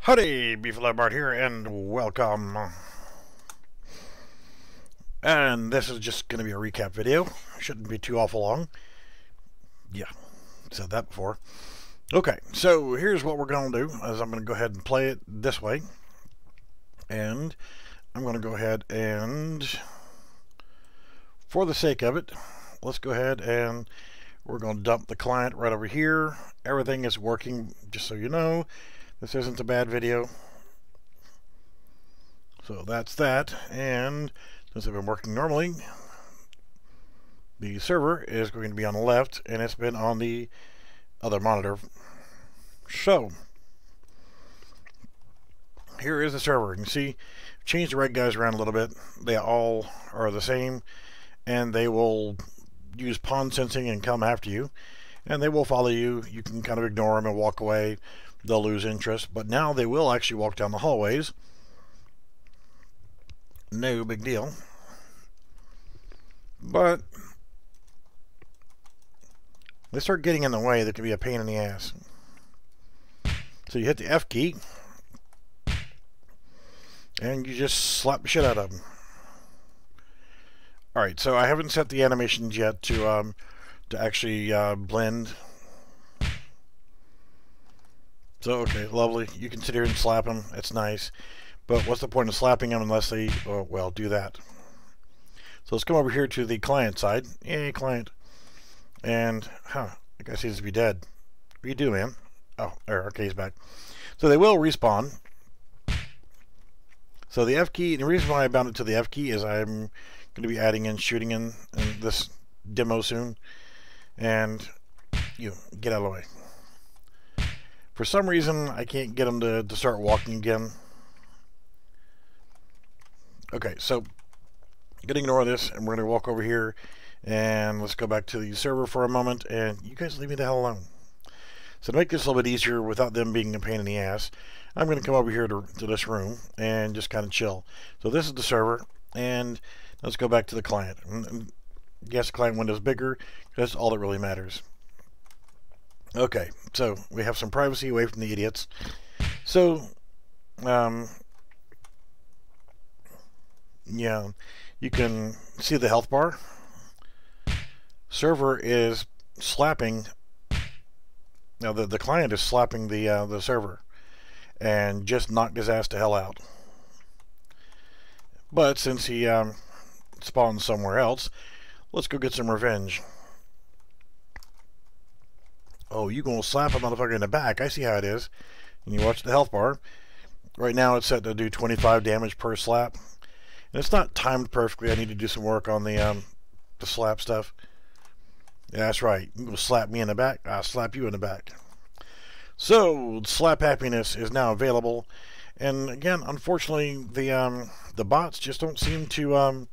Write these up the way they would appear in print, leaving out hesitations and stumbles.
Howdy, Beeflabart here, and welcome. And this is just going to be a recap video. Shouldn't be too awful long. Yeah, said that before. Okay, so here's what we're going to do. Is I'm going to go ahead and play it this way. And I'm going to go ahead and, for the sake of it, let's go ahead and we're going to dump the client right over here. Everything is working, just so you know. This isn't a bad video. So that's that. And since I've been working normally, the server is going to be on the left, and it's been on the other monitor. So here is the server. You can see, change the red guys around a little bit. They all are the same, and they will use pawn sensing and come after you, and they will follow you. You can kind of ignore them and walk away. They'll lose interest, but now they will actually walk down the hallways. No big deal. But they start getting in the way, that can be a pain in the ass. So you hit the F key and you just slap the shit out of them. Alright, so I haven't set the animations yet to actually blend. So, okay, lovely. You can sit here and slap them. It's nice. But what's the point of slapping them unless they, oh, well, do that. So let's come over here to the client side. Yay, client. And, the guy seems to be dead. What do you do, man? Oh, there, okay, he's back. So they will respawn. So the F key, and the reason why I bound it to the F key is I'm going to be adding in shooting in this demo soon. And you get out of the way. For some reason, I can't get them to start walking again. Okay, so I'm going to ignore this, and we're going to walk over here, and let's go back to the server for a moment, and you guys leave me the hell alone. So to make this a little bit easier without them being a pain in the ass, I'm going to come over here to this room and just kind of chill. So this is the server, and let's go back to the client. And yes, the client window is bigger, that's all that really matters. Okay, so we have some privacy away from the idiots. So, yeah, you can see the health bar. Server is slapping. Now the client is slapping the server, and just knocked his ass to hell out. But since he spawned somewhere else, let's go get some revenge. Oh, you gonna slap a motherfucker in the back. I see how it is. And you watch the health bar. Right now it's set to do 25 damage per slap. And it's not timed perfectly. I need to do some work on the slap stuff. Yeah, that's right. You gonna slap me in the back? I'll slap you in the back. So, slap happiness is now available. And again, unfortunately, the bots just don't seem to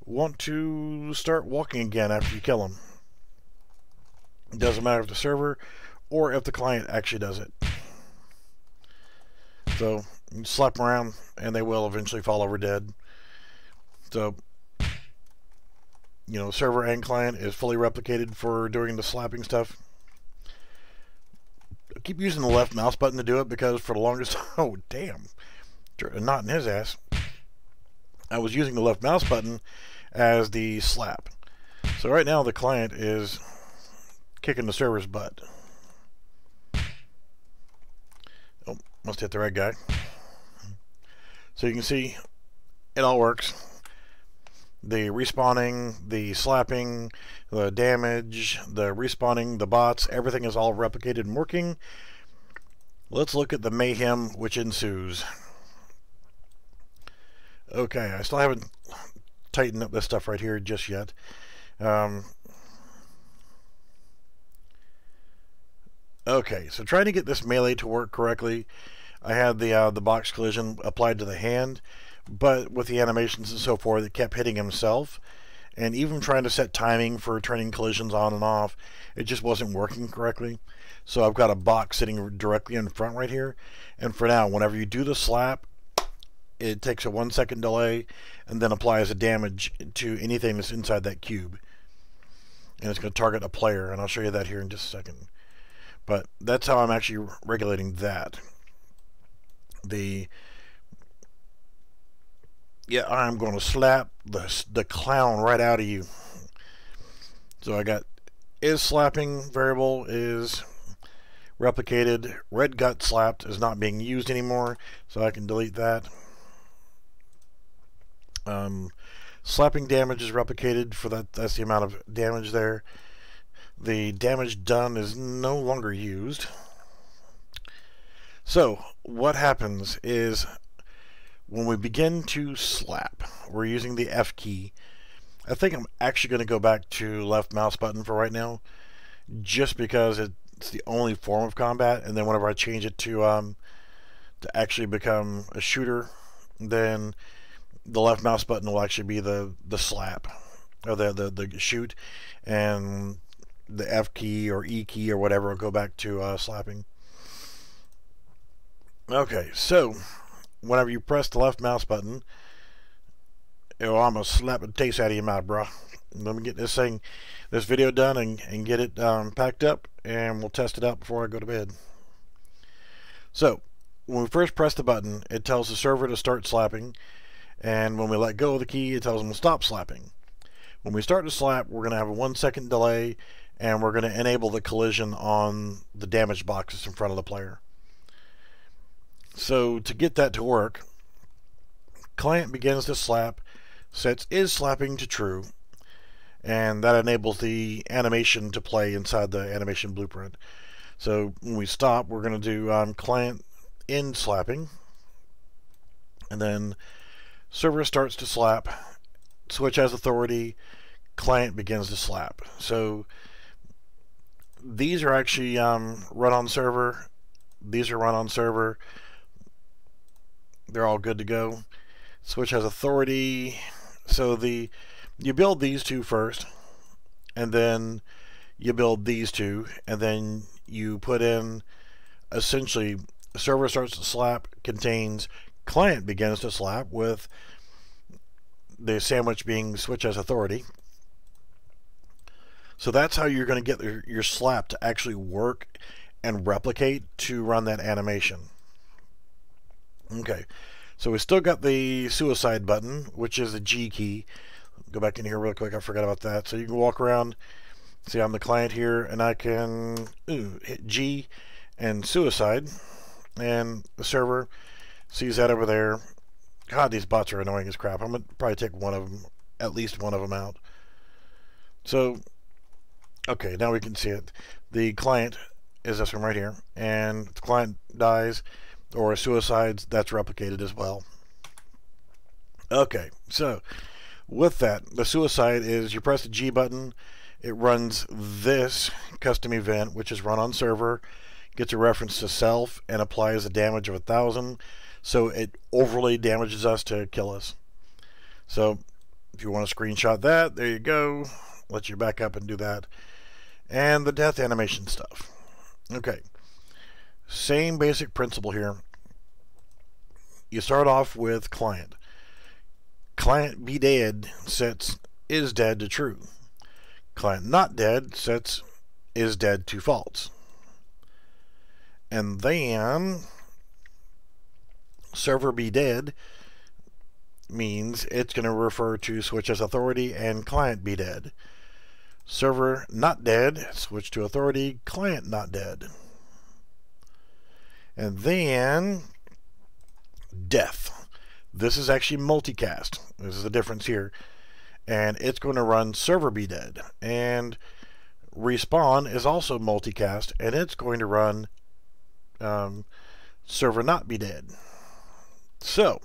want to start walking again after you kill them. It doesn't matter if the server or if the client actually does it. So you slap them around and they will eventually fall over dead. So, you know, server and client is fully replicated for doing the slapping stuff. I keep using the left mouse button to do it because for the longest time, oh damn, not in his ass. I was using the left mouse button as the slap. So right now the client is kicking the server's butt. Oh, must hit the right guy. So you can see it all works. The respawning, the slapping, the damage, the respawning, the bots, everything is all replicated and working. Let's look at the mayhem which ensues. Okay, I still haven't tightened up this stuff right here just yet. Okay, so trying to get this melee to work correctly, I had the box collision applied to the hand, but with the animations and so forth, it kept hitting himself. And even trying to set timing for turning collisions on and off, it just wasn't working correctly. So I've got a box sitting directly in front right here. And for now, whenever you do the slap, it takes a 1 second delay and then applies a damage to anything that's inside that cube. And it's going to target a player, and I'll show you that here in just a second. But that's how I'm actually regulating that. the yeah, I'm going to slap the clown right out of you. So I got is slapping variable is replicated. Red gut slapped is not being used anymore, so I can delete that. Slapping damage is replicated for that. That's the amount of damage there. The damage done is no longer used. So what happens is when we begin to slap, we're using the F key. I think I'm actually going to go back to left mouse button for right now, just because it's the only form of combat. And then whenever I change it to actually become a shooter, then the left mouse button will actually be the slap, or the shoot, and the F key or E key or whatever will go back to slapping. Okay, so whenever you press the left mouse button, I'm gonna slap the taste out of your mouth, bro. Let me get this video done and get it packed up, and we'll test it out before I go to bed. So when we first press the button, it tells the server to start slapping, and when we let go of the key, it tells them to stop slapping. When we start to slap, we're going to have a 1 second delay, and we're going to enable the collision on the damage boxes in front of the player. So to get that to work, client begins to slap, sets is slapping to true, and that enables the animation to play inside the animation blueprint. So when we stop, we're going to do client end slapping, and then server starts to slap, switch has authority, client begins to slap. So these are actually run on server. These are run on server. They're all good to go. Switch has authority. So you build these two first, and then you build these two, and then you put in essentially server starts to slap contains client begins to slap, with the sandwich being switch as authority. So that's how you're going to get your slap to actually work and replicate to run that animation. Okay, so we still got the suicide button, which is the G key. Go back in here real quick, I forgot about that. So you can walk around, see I'm the client here, and I can hit G and suicide, and the server sees that over there. God, these bots are annoying as crap. I'm going to probably take one of them, at least one of them out. So, okay, now we can see it. The client is this one right here, and if the client dies or suicides, that's replicated as well. Okay, so with that, the suicide is you press the G button, it runs this custom event, which is run on server, gets a reference to self, and applies a damage of 1,000. So it overly damages us to kill us. So if you want to screenshot that, there you go. Let you back up and do that. And the death animation stuff. Okay. Same basic principle here. You start off with client. Client be dead sets is dead to true. Client not dead sets is dead to false. And then server be dead means it's going to refer to switch as authority and client be dead. Server not dead, switch to authority, client not dead. And then death. This is actually multicast. This is the difference here. And it's going to run server be dead. And respawn is also multicast, and it's going to run server not be dead. So,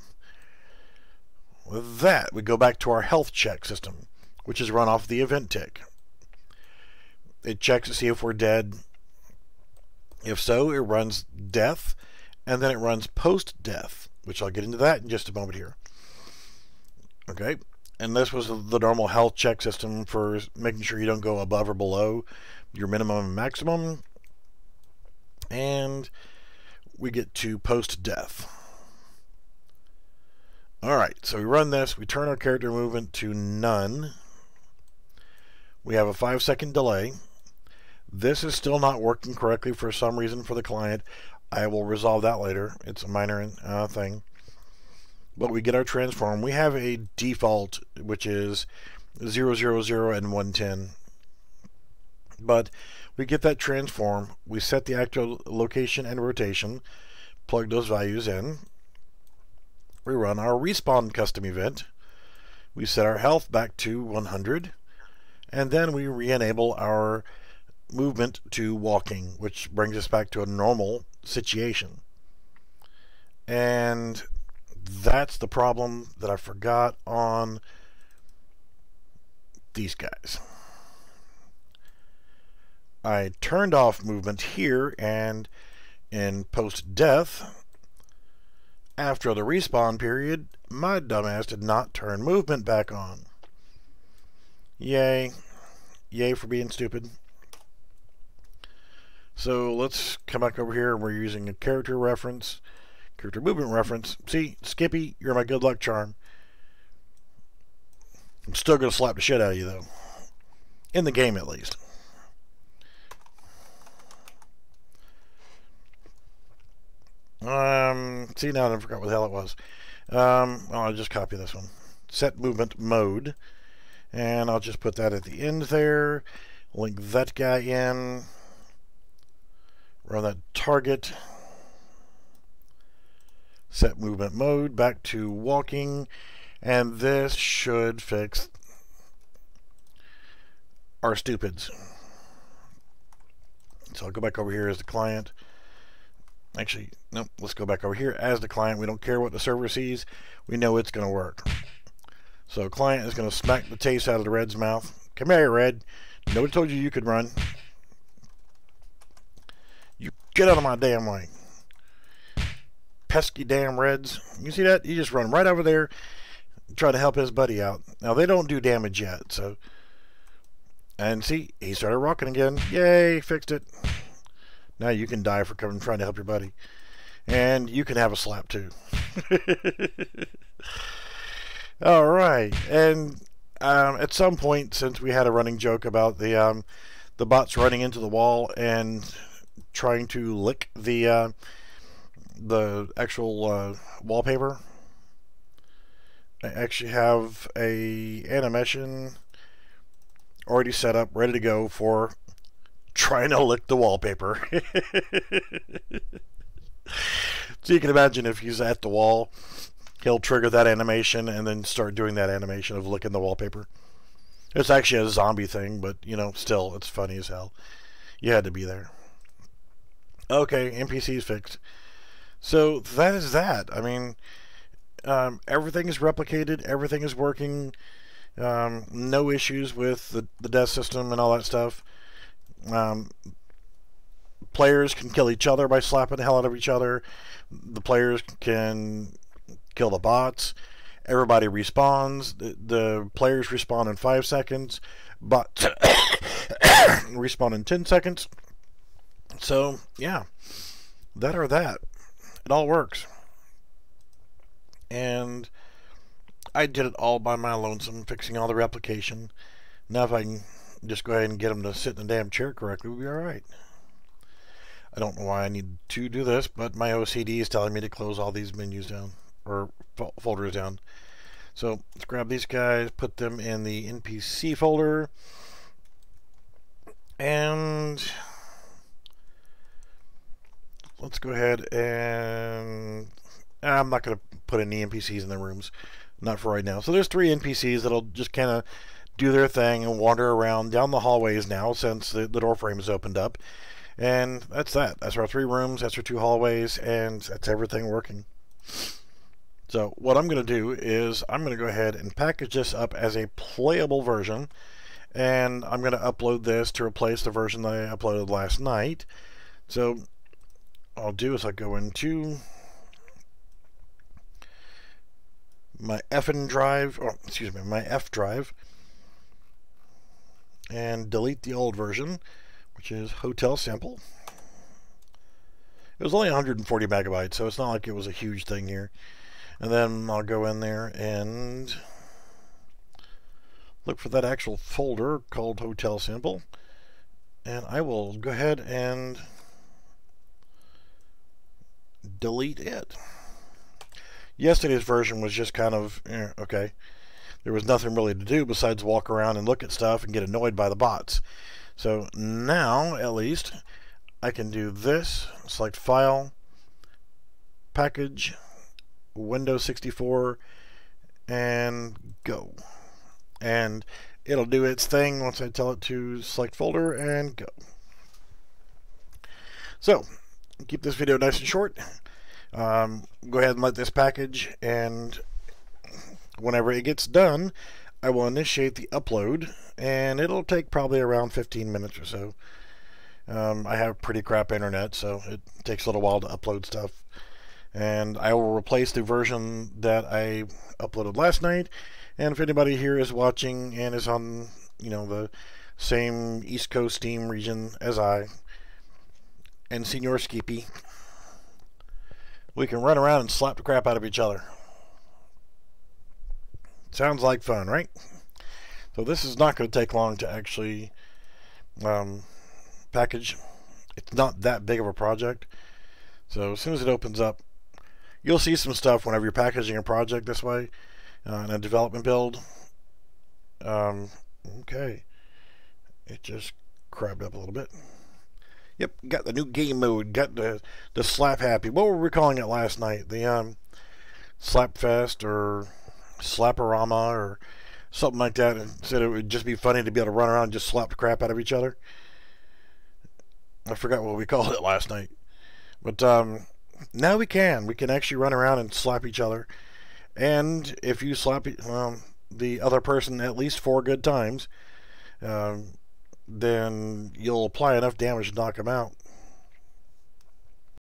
with that, we go back to our health check system, which is run off the event tick. It checks to see if we're dead. If so, it runs death, and then it runs post-death, which I'll get into that in just a moment here. Okay, and this was the normal health check system for making sure you don't go above or below your minimum and maximum. And we get to post-death. Alright, so we run this, we turn our character movement to none. We have a 5-second delay. This is still not working correctly for some reason for the client. I will resolve that later. It's a minor thing. But we get our transform. We have a default, which is 0, 0, 0, and 110. But we get that transform. We set the actual location and rotation. Plug those values in. We run our respawn custom event. We set our health back to 100. And then we re-enable our movement to walking, which brings us back to a normal situation. And that's the problem that I forgot on these guys. I turned off movement here, and in post-death, after the respawn period, my dumbass did not turn movement back on. Yay. Yay for being stupid. So let's come back over here. We're using a character reference, character movement reference. See, Skippy, you're my good luck charm. I'm still going to slap the shit out of you, though. In the game, at least. See, now I forgot what the hell it was. I'll just copy this one. Set movement mode. And I'll just put that at the end there. Link that guy in. Run that target. Set movement mode back to walking. And this should fix our stupids. So I'll go back over here as the client. Actually, nope, let's go back over here as the client. We don't care what the server sees. We know it's going to work. So client is going to smack the taste out of the Red's mouth. Come here, Red. Nobody told you you could run. You get out of my damn way. Pesky damn Reds. You see that? You just run right over there and try to help his buddy out. Now, they don't do damage yet, so... And see, he started rocking again. Yay, fixed it. Now you can die for coming trying to help your buddy. And you can have a slap, too. All right, and at some point, since we had a running joke about the bots running into the wall and trying to lick the actual wallpaper, I actually have a animation already set up, ready to go for trying to lick the wallpaper. So you can imagine if he's at the wall, he'll trigger that animation and then start doing that animation of licking the wallpaper. It's actually a zombie thing, but, you know, still, it's funny as hell. You had to be there. Okay, NPC's fixed. So that is that. I mean, everything is replicated. Everything is working. No issues with the death system and all that stuff. Players can kill each other by slapping the hell out of each other. The players can kill the bots. Everybody respawns. The players respawn in 5 seconds. Bots respawn in 10 seconds. So, yeah. That or that. It all works. And I did it all by my lonesome, fixing all the replication. Now if I can just go ahead and get them to sit in the damn chair correctly, we'll be alright. I don't know why I need to do this, but my OCD is telling me to close all these menus down, or folders down. So let's grab these guys, put them in the NPC folder, and let's go ahead and... I'm not going to put any NPCs in the rooms, not for right now. So there's 3 NPCs that'll just kind of do their thing and wander around down the hallways now since the door frame is opened up. And that's that. That's our 3 rooms, that's our 2 hallways, and that's everything working. So what I'm going to do is I'm going to go ahead and package this up as a playable version, and I'm going to upload this to replace the version that I uploaded last night. So what I'll do is I'll go into my FN drive, or excuse me, my F drive, and delete the old version, which is hotel sample. It was only 140 megabytes, so it's not like it was a huge thing here. And then I'll go in there and look for that actual folder called hotel sample, and I will go ahead and delete it. Yesterday's version was just kind of, okay. There was nothing really to do besides walk around and look at stuff and get annoyed by the bots. So now, at least, I can do this. Select File, Package, Windows 64, and go. And it'll do its thing once I tell it to select folder and go. So, keep this video nice and short. Go ahead and let this package, and whenever it gets done, I will initiate the upload, and it'll take probably around 15 minutes or so. I have pretty crap internet, so it takes a little while to upload stuff. And I will replace the version that I uploaded last night. And if anybody here is watching and is on, the same East Coast Steam region as I, and Senor Skippy, we can run around and slap the crap out of each other. Sounds like fun, right? So this is not going to take long to actually package. It's not that big of a project. So as soon as it opens up, you'll see some stuff whenever you're packaging a project this way in a development build. Okay. It just crabbed up a little bit. Yep, got the new game mode, got the Slap Happy. What were we calling it last night? The Slapfest or Slaporama or something like that. And said it would just be funny to be able to run around and just slap the crap out of each other. I forgot what we called it last night. But now we can. We can actually run around and slap each other. And if you slap the other person at least 4 good times, then you'll apply enough damage to knock them out.